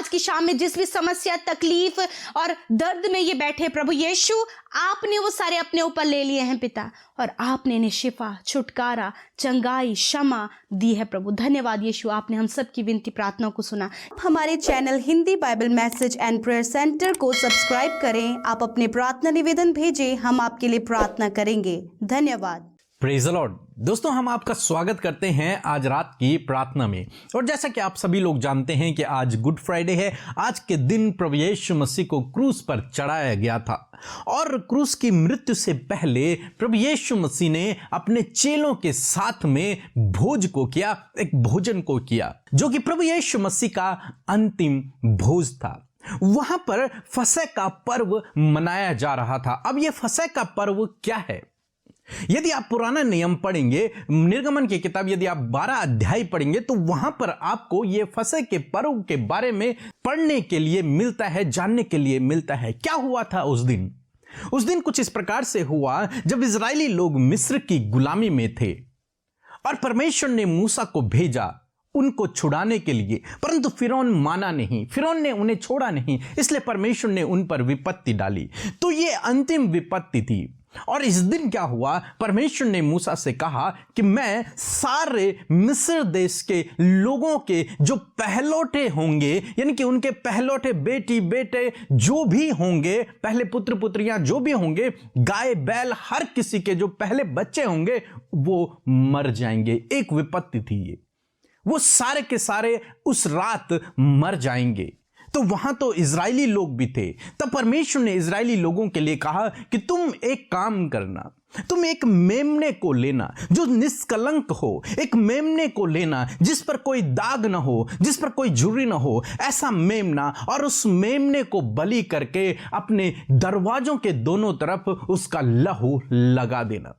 आज की शाम में जिस भी समस्या, तकलीफ और दर्द में ये बैठे, प्रभु यीशु आपने वो सारे अपने ऊपर ले लिए हैं पिता, और आपने इन्हें शिफा, छुटकारा, चंगाई, क्षमा दी है प्रभु। धन्यवाद यीशु, आपने हम सब की विनती प्रार्थना को सुना। हमारे channel Hindi Bible message and prayer centre को सब्सक्राइब करें। आप अपने प्रार्थना निवेदन भेजें, हम आपके लिए प्रार्थना करेंगे। धन्यवाद। Praise the Lord. दोस्तों, हम आपका स्वागत करते हैं आज रात की प्रार्थना में। और जैसा कि आप सभी लोग जानते हैं कि आज गुड फ्राइडे है। आज के दिन प्रभु यीशु मसीह को क्रूस पर चढ़ाया गया था, और क्रूस की मृत्यु से पहले प्रभु यीशु मसीह ने अपने चेलों के साथ में भोज को किया, एक भोजन को किया, जो कि प्रभु यीशु मसीह का अंतिम भोज था। वहां पर फसह का पर्व मनाया जा रहा था। अब यह फसह का पर्व क्या है? यदि आप पुराना नियम पढ़ेंगे, निर्गमन की किताब यदि आप 12 अध्याय पढ़ेंगे, तो वहां पर आपको यह फसह के पर्व के बारे में पढ़ने के लिए मिलता है, जानने के लिए मिलता है। क्या हुआ था उस दिन? उस दिन कुछ इस प्रकार से हुआ, जब इजरायली लोग मिस्र की गुलामी में थे और परमेश्वर ने मूसा को भेजा उनको छुड़ाने के लिए, परंतु फिरौन माना नहीं, फिरौन ने उन्हें छोड़ा नहीं, इसलिए परमेश्वर ने उन पर विपत्ति डाली। तो यह अंतिम विपत्ति थी। और इस दिन क्या हुआ? परमेश्वर ने मूसा से कहा कि मैं सारे मिस्र देश के लोगों के जो पहलौठे होंगे, यानी कि उनके पहलौठे बेटी बेटे जो भी होंगे, पहले पुत्र पुत्रियां जो भी होंगे, गाय बैल, हर किसी के जो पहले बच्चे होंगे वो मर जाएंगे। एक विपत्ति थी ये, वो सारे के सारे उस रात मर जाएंगे। तो वहां तो इजरायली लोग भी थे। तब परमेश्वर ने इजरायली लोगों के लिए कहा कि तुम एक काम करना, तुम एक मेमने को लेना जो निष्कलंक हो, एक मेमने को लेना जिस पर कोई दाग ना हो, जिस पर कोई झुर्री ना हो, ऐसा मेमना, और उस मेमने को बलि करके अपने दरवाजों के दोनों तरफ उसका लहू लगा देना।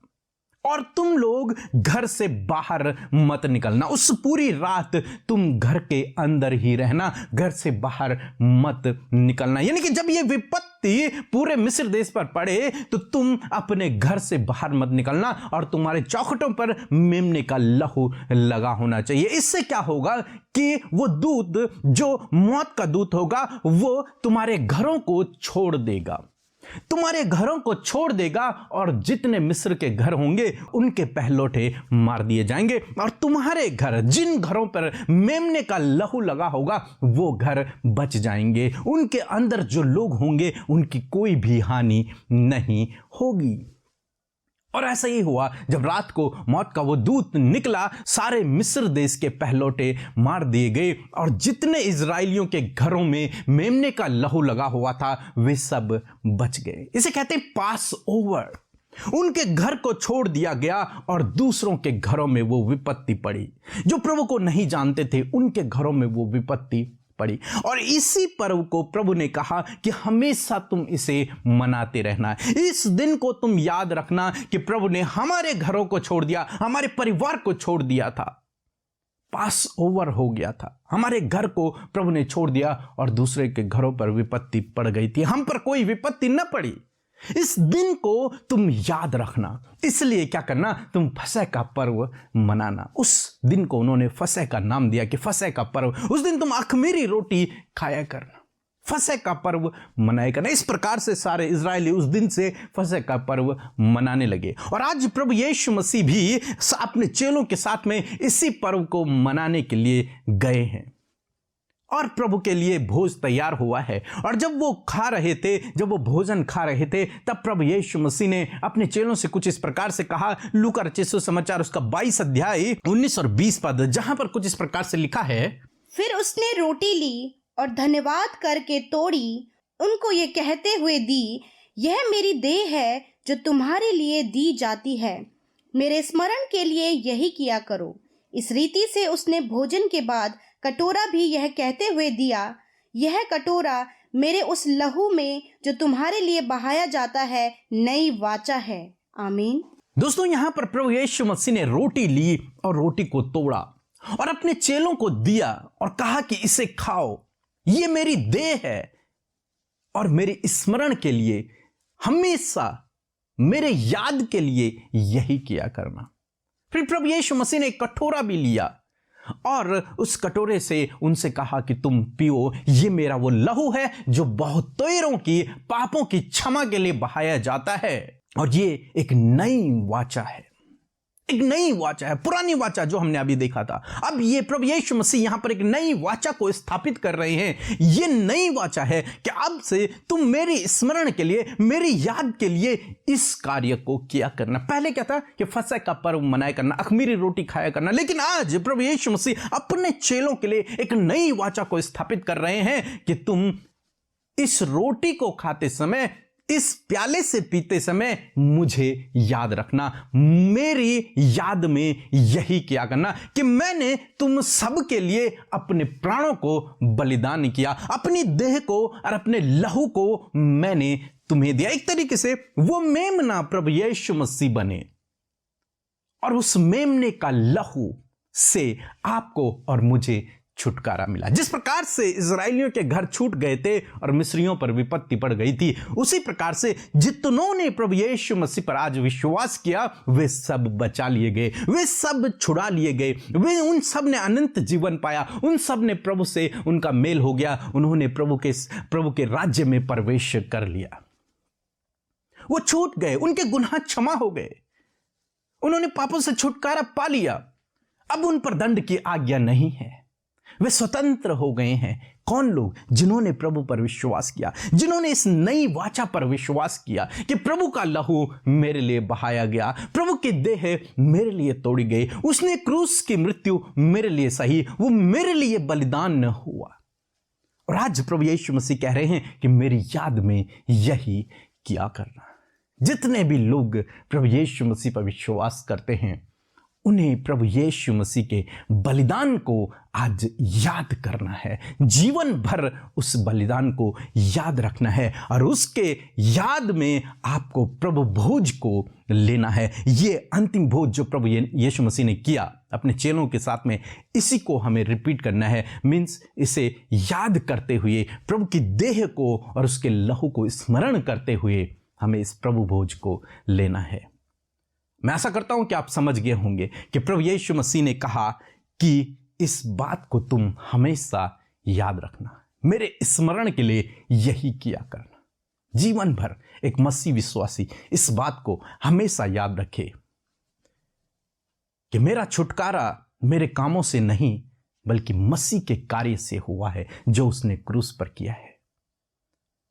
और तुम लोग घर से बाहर मत निकलना, उस पूरी रात तुम घर के अंदर ही रहना, घर से बाहर मत निकलना। यानी कि जब ये विपत्ति पूरे मिस्र देश पर पड़े तो तुम अपने घर से बाहर मत निकलना, और तुम्हारे चौखटों पर मेमने का लहू लगा होना चाहिए। इससे क्या होगा कि वो दूत, जो मौत का दूत होगा, वो तुम्हारे घरों को छोड़ देगा, तुम्हारे घरों को छोड़ देगा, और जितने मिस्र के घर होंगे उनके पहलौठे मार दिए जाएंगे, और तुम्हारे घर, जिन घरों पर मेमने का लहू लगा होगा, वो घर बच जाएंगे। उनके अंदर जो लोग होंगे उनकी कोई भी हानि नहीं होगी। और ऐसा ही हुआ। जब रात को मौत का वो दूत निकला, सारे मिस्र देश के पहलौठे मार दिए गए, और जितने इजरायलियों के घरों में मेमने का लहू लगा हुआ था वे सब बच गए। इसे कहते हैं पास ओवर। उनके घर को छोड़ दिया गया और दूसरों के घरों में वो विपत्ति पड़ी। जो प्रभु को नहीं जानते थे उनके घरों में वो विपत्ति पड़ी। और इसी पर्व को प्रभु ने कहा कि हमेशा तुम इसे मनाते रहना। इस दिन को तुम याद रखना कि प्रभु ने हमारे घरों को छोड़ दिया, हमारे परिवार को छोड़ दिया था, पास ओवर हो गया था, हमारे घर को प्रभु ने छोड़ दिया और दूसरे के घरों पर विपत्ति पड़ गई थी। हम पर कोई विपत्ति न पड़ी। इस दिन को तुम याद रखना। इसलिए क्या करना? तुम फसह का पर्व मनाना। उस दिन को उन्होंने फसह का नाम दिया कि फसह का पर्व। उस दिन तुम अख़मीरी रोटी खाया करना, फसह का पर्व मनाया करना। इस प्रकार से सारे इजरायली उस दिन से फसह का पर्व मनाने लगे। और आज प्रभु यीशु मसीह भी अपने चेलों के साथ में इसी पर्व को मनाने के लिए गए हैं, और प्रभु के लिए भोज तैयार हुआ है। और जब वो खा रहे थे, जब वो भोजन खा रहे थे, तब प्रभु यीशु मसीह ने अपने चेलों से कुछ इस प्रकार से कहा। लूका रचित सुसमाचार उसका 22 अध्याय 19 और 20 पद, जहां पर कुछ इस प्रकार से लिखा है। फिर उसने रोटी ली और धन्यवाद करके तोड़ी, उनको ये कहते हुए दी, यह मेरी देह है जो तुम्हारे लिए दी जाती है, मेरे स्मरण के लिए यही किया करो। इस रीति से उसने भोजन के बाद कटोरा भी यह कहते हुए दिया, यह कटोरा मेरे उस लहू में जो तुम्हारे लिए बहाया जाता है नई वाचा है। आमीन। दोस्तों, यहां पर प्रभु यीशु मसीह ने रोटी ली और रोटी को तोड़ा और अपने चेलों को दिया और कहा कि इसे खाओ, ये मेरी देह है और मेरे स्मरण के लिए, हमेशा मेरे याद के लिए यही किया करना। फिर प्रभु यीशु मसीह ने एक कटोरा भी लिया और उस कटोरे से उनसे कहा कि तुम पियो, ये मेरा वो लहू है जो बहुतेरों की पापों की क्षमा के लिए बहाया जाता है। और ये एक नई वाचा है, एक नई वाचा है। पुरानी वाचा जो हमने अभी देखा था, अब ये प्रभु यीशु मसीह यहां पर एक नई वाचा को स्थापित कर रहे हैं। ये नई वाचा है कि अब से तुम मेरी स्मरण के लिए, मेरी याद के लिए इस कार्य को किया करना। पहले क्या था कि फसह का पर्व मनाया करना, अख़मीरी रोटी खाया करना, लेकिन आज प्रभु यीशु मसीह अपने चेलों के लिए एक नई वाचा को स्थापित कर रहे हैं कि तुम इस रोटी को खाते समय, इस प्याले से पीते समय मुझे याद रखना, मेरी याद में यही किया करना कि मैंने तुम सब के लिए अपने प्राणों को बलिदान किया, अपनी देह को और अपने लहू को मैंने तुम्हें दिया। एक तरीके से वो मेमना प्रभु यीशु मसीह बने और उस मेमने का लहू से आपको और मुझे छुटकारा मिला। जिस प्रकार से इजराइलियों के घर छूट गए थे और मिस्रियों पर विपत्ति पड़ गई थी, उसी प्रकार से जितनों ने प्रभु यीशु मसीह पर आज विश्वास किया वे सब बचा लिए गए, वे सब छुड़ा लिए गए, वे उन सब ने अनंत जीवन पाया, उन सब ने प्रभु से उनका मेल हो गया, उन्होंने प्रभु के राज्य में प्रवेश कर लिया। वो छूट गए, उनके गुनाह क्षमा हो गए, उन्होंने पापों से छुटकारा पा लिया। अब उन पर दंड की आज्ञा नहीं है, वे स्वतंत्र हो गए हैं। कौन लोग? जिन्होंने प्रभु पर विश्वास किया, जिन्होंने इस नई वाचा पर विश्वास किया कि प्रभु का लहू मेरे लिए बहाया गया, प्रभु की देह मेरे लिए तोड़ी गई, उसने क्रूस की मृत्यु मेरे लिए सही, वो मेरे लिए बलिदान न हुआ। और आज प्रभु यीशु मसीह कह रहे हैं कि मेरी याद में यही किया करना। जितने भी लोग प्रभु यीशु मसीह पर विश्वास करते हैं, उन्हें प्रभु यीशु मसीह के बलिदान को आज याद करना है, जीवन भर उस बलिदान को याद रखना है और उसके याद में आपको प्रभु भोज को लेना है। ये अंतिम भोज जो प्रभु यीशु मसीह ने किया अपने चेलों के साथ में, इसी को हमें रिपीट करना है। मीन्स इसे याद करते हुए, प्रभु की देह को और उसके लहू को स्मरण करते हुए हमें इस प्रभु भोज को लेना है। मैं आशा करता हूं कि आप समझ गए होंगे कि प्रभु यीशु मसीह ने कहा कि इस बात को तुम हमेशा याद रखना, मेरे स्मरण के लिए यही किया करना। जीवन भर एक मसीह विश्वासी इस बात को हमेशा याद रखे कि मेरा छुटकारा मेरे कामों से नहीं बल्कि मसीह के कार्य से हुआ है, जो उसने क्रूस पर किया है,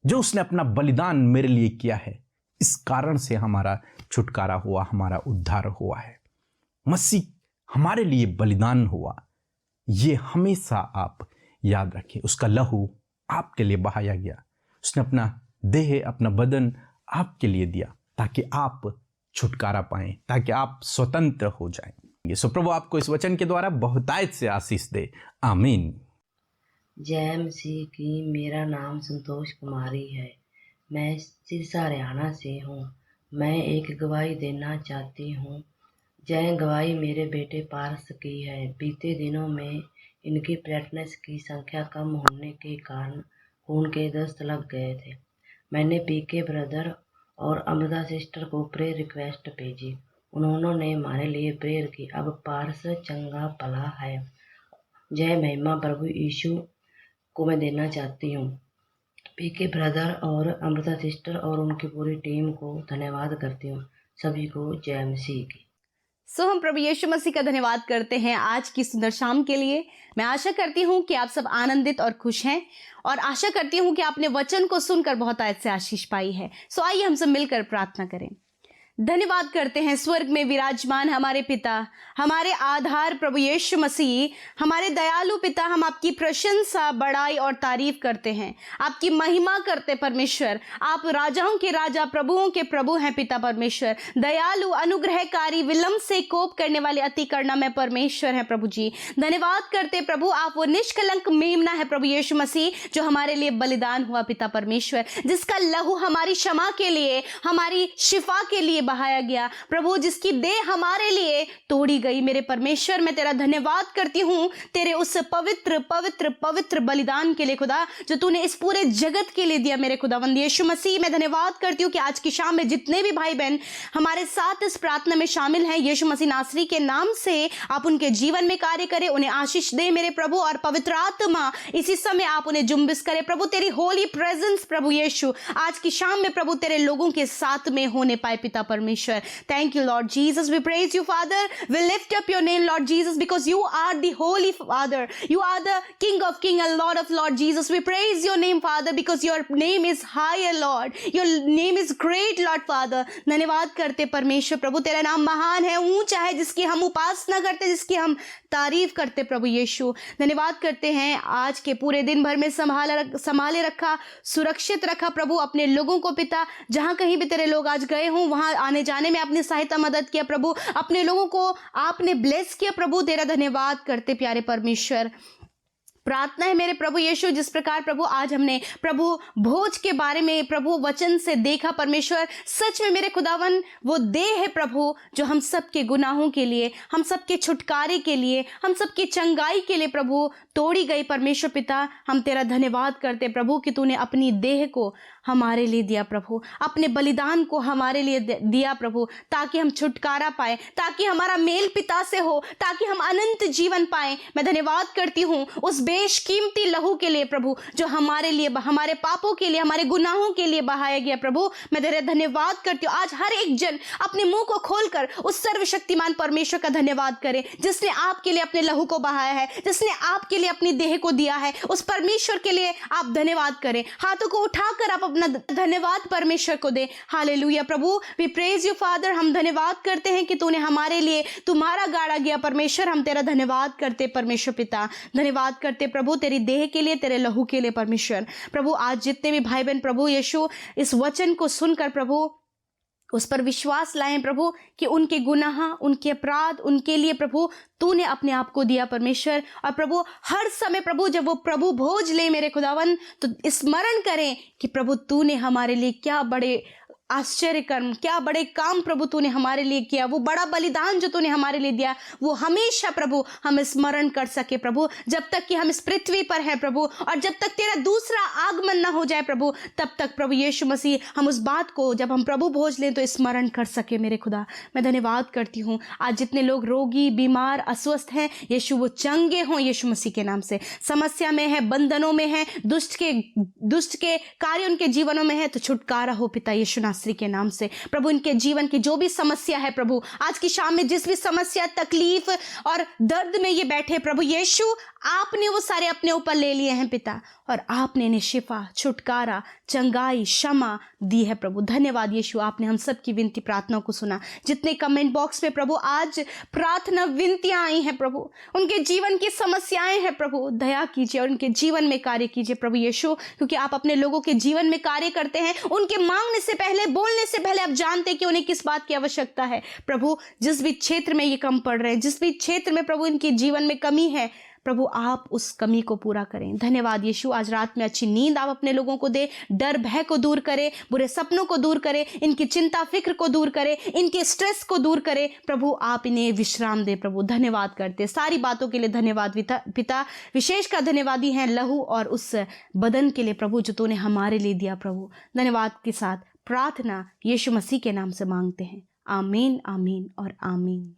जो उसने अपना बलिदान मेरे लिए किया है। इस कारण से हमारा छुटकारा हुआ, हमारा उद्धार हुआ है। मसीह हमारे लिए बलिदान हुआ, ये हमेशा आप याद रखें। उसका लहू आपके लिए बहाया गया, उसने अपना देह, अपना बदन आपके लिए दिया ताकि आप छुटकारा पाएं, ताकि आप स्वतंत्र हो जाएं। सो प्रभु आपको इस वचन के द्वारा बहुतायत से आशीष दे। आमीन। जय मसीह की। मेरा नाम संतोष कुमारी है, मैं सिरसा हरियाणा से हूँ। मैं एक गवाही देना चाहती हूँ। जय गवाही मेरे बेटे पारस की है। बीते दिनों में इनकी प्लेटलेट्स की संख्या कम होने के कारण खून के दस्त लग गए थे। मैंने पीके ब्रदर और अमृता सिस्टर को प्रेयर रिक्वेस्ट भेजी, उन्होंने हमारे लिए प्रेयर की। अब पारस चंगा भला है। जय महिमा प्रभु यीशु को मैं देना चाहती हूँ। पीके ब्रदर और अमृता सिस्टर और उनकी पूरी टीम को धन्यवाद करती हूँ। सभी को जय मसीह की। हम प्रभु यीशु मसीह का धन्यवाद करते हैं आज की सुंदर शाम के लिए। मैं आशा करती हूँ कि आप सब आनंदित और खुश हैं और आशा करती हूँ कि आपने वचन को सुनकर बहुत आयत से आशीष पाई है। आइए हम सब मिलकर प्रार्थना करें। धन्यवाद करते हैं स्वर्ग में विराजमान हमारे पिता, हमारे आधार प्रभु यीशु मसीह, हमारे दयालु पिता। हम आपकी प्रशंसा, बड़ाई और तारीफ करते हैं, आपकी महिमा करते परमेश्वर। आप राजाओं के राजा, प्रभुओं के प्रभु हैं पिता परमेश्वर। दयालु, अनुग्रहकारी, विलंब से कोप करने वाले, अति करुणामय परमेश्वर हैं प्रभु जी। धन्यवाद करते प्रभु, आप वो निष्कलंक मेमना है प्रभु यीशु मसीह, जो हमारे लिए बलिदान हुआ पिता परमेश्वर, जिसका लहू हमारी क्षमा के लिए, हमारी शिफा के लिए बहाया गया प्रभु, जिसकी देह हमारे लिए तोड़ी गई। मेरे परमेश्वर, मैं तेरा धन्यवाद करती हूँ तेरे उस पवित्र पवित्र पवित्र बलिदान के लिए खुदा, जो तूने इस पूरे जगत के लिए दिया। मेरे खुदावंद यीशु मसीह, मैं धन्यवाद करती हूँ कि आज की शाम में जितने भी भाई बहन हमारे साथ इस प्रार्थना में शामिल हैं, यीशु मसीह नासरी के नाम से आप उनके जीवन में कार्य करें, उन्हें आशीष दे मेरे प्रभु, और पवित्र आत्मा इसी समय आप उन्हें जुम्बिश करे प्रभु। तेरी होली प्रेजेंस प्रभु यीशु आज की शाम में प्रभु तेरे लोगों के साथ में होने पाए पिता परमेश्वर। Thank you Lord Jesus, we praise you father, we lift up your name Lord Jesus, because you are the holy father, you are the king of king and Lord of Lord Jesus. We praise your name father, because your name is higher Lord, your name is great Lord father. धन्यवाद करते परमेश्वर प्रभु, तेरा नाम महान है, ऊंचा है, जिसकी हम उपासना करते, जिसकी हम तारीफ करते प्रभु यीशु। धन्यवाद करते हैं आज के पूरे दिन भर में संभाले रखा, सुरक्षित रखा प्रभु अपने लोगों को पिता, जहां कहीं भी तेरे लोग आज गए हों वहां आने जाने में अपनी सहायता मदद किया प्रभु, अपने लोगों को आपने ब्लेस किया प्रभु। तेरा धन्यवाद करते प्यारे परमेश्वर। प्रार्थना है मेरे प्रभु यीशु, जिस प्रकार प्रभु आज हमने प्रभु भोज के बारे में प्रभु वचन से देखा परमेश्वर, सच में मेरे खुदावन वो देह है प्रभु जो हम सबके गुनाहों के लिए, हम सबके छुटकारे के लिए, हम सबकी चंगाई के लिए प्रभु तोड़ी गई परमेश्वर पिता। हम तेरा धन्यवाद करते प्रभु कि तूने अपनी देह को हमारे लिए दिया प्रभु, अपने बलिदान को हमारे लिए दिया प्रभु, ताकि हम छुटकारा पाए, ताकि हमारा मेल पिता से हो, ताकि हम अनंत जीवन पाए। मैं धन्यवाद करती हूँ उस बेशकीमती लहू के लिए प्रभु, जो हमारे लिए, हमारे पापों के लिए, हमारे गुनाहों के लिए बहाया गया प्रभु। मैं तेरा धन्यवाद करती हूँ। आज हर एक जन अपने मुंह को खोलकर उस सर्वशक्तिमान परमेश्वर का धन्यवाद करे, जिसने आपके लिए अपने लहू को बहाया है, जिसने आपके लिए अपनी देह को दिया है। उस परमेश्वर के लिए आप धन्यवाद करें, हाथों को उठाकर आप अपना धन्यवाद परमेश्वर को दे। हालेलुया प्रभु, वी प्रेज यू फादर। हम धन्यवाद करते हैं कि तूने हमारे लिए तुम्हारा गाड़ा गया परमेश्वर। हम तेरा धन्यवाद करते परमेश्वर पिता, धन्यवाद करते प्रभु तेरी देह के लिए, तेरे लहू के लिए परमेश्वर प्रभु। आज जितने भी भाई बहन प्रभु यीशु इस वचन को सुनकर प्रभु उस पर विश्वास लाएं प्रभु, कि उनके गुनाह, उनके अपराध, उनके लिए प्रभु तूने अपने आप को दिया परमेश्वर। और प्रभु हर समय प्रभु जब वो प्रभु भोज ले मेरे खुदावन, तो स्मरण करें कि प्रभु तूने हमारे लिए क्या बड़े आश्चर्य कर्म, क्या बड़े काम प्रभु तूने हमारे लिए किया, वो बड़ा बलिदान जो तूने हमारे लिए दिया, वो हमेशा प्रभु हम स्मरण कर सके प्रभु, जब तक कि हम इस पृथ्वी पर हैं प्रभु, और जब तक तेरा दूसरा आगमन ना हो जाए प्रभु, तब तक प्रभु यीशु मसीह हम उस बात को जब हम प्रभु भोज लें तो स्मरण कर सके मेरे खुदा। मैं धन्यवाद करती हूँ आज जितने लोग रोगी, बीमार, अस्वस्थ हैं, यीशु वो चंगे हों यीशु मसीह के नाम से। समस्या में है, बंधनों में है, दुष्ट के कार्य उनके जीवनों में है, तो छुटकारा हो पिता यीशु नासरी के नाम से प्रभु। इनके जीवन की जो भी समस्या है प्रभु, आज की शाम में जिस भी समस्या, तकलीफ और दर्द में ये बैठे प्रभु यीशु, आपने वो सारे अपने ऊपर ले लिए हैं पिता, और आपने इन्हें शिफा, छुटकारा, चंगाई, क्षमा दी है प्रभु। धन्यवाद यीशु, आपने हम सब की विनती प्रार्थना को सुना। जितने कमेंट बॉक्स में प्रभु आज प्रार्थना विनतियां आई हैं प्रभु, उनके जीवन की समस्याएं हैं प्रभु, दया कीजिए और उनके जीवन में कार्य कीजिए प्रभु यीशु, क्योंकि आप अपने लोगों के जीवन में कार्य करते हैं। उनके मांगने से पहले, बोलने से पहले आप जानते हैं कि उन्हें किस बात की आवश्यकता है प्रभु। जिस भी क्षेत्र में ये कम पड़ रहे हैं, जिस भी क्षेत्र में प्रभु इनके जीवन में कमी है प्रभु, आप उस कमी को पूरा करें। धन्यवाद यीशु, आज रात में अच्छी नींद आप अपने लोगों को दे, डर भय को दूर करें, बुरे सपनों को दूर करें, इनकी चिंता फिक्र को दूर करें, इनके स्ट्रेस को दूर करें प्रभु। आप इन्हें विश्राम दे प्रभु। धन्यवाद करते सारी बातों के लिए, धन्यवाद पिता। विशेष का धन्यवादी हैं लहू और उस बदन के लिए प्रभु जो तूने हमारे लिए दिया प्रभु। धन्यवाद के साथ प्रार्थना यीशु मसीह के नाम से मांगते हैं, आमीन, आमीन और आमीन।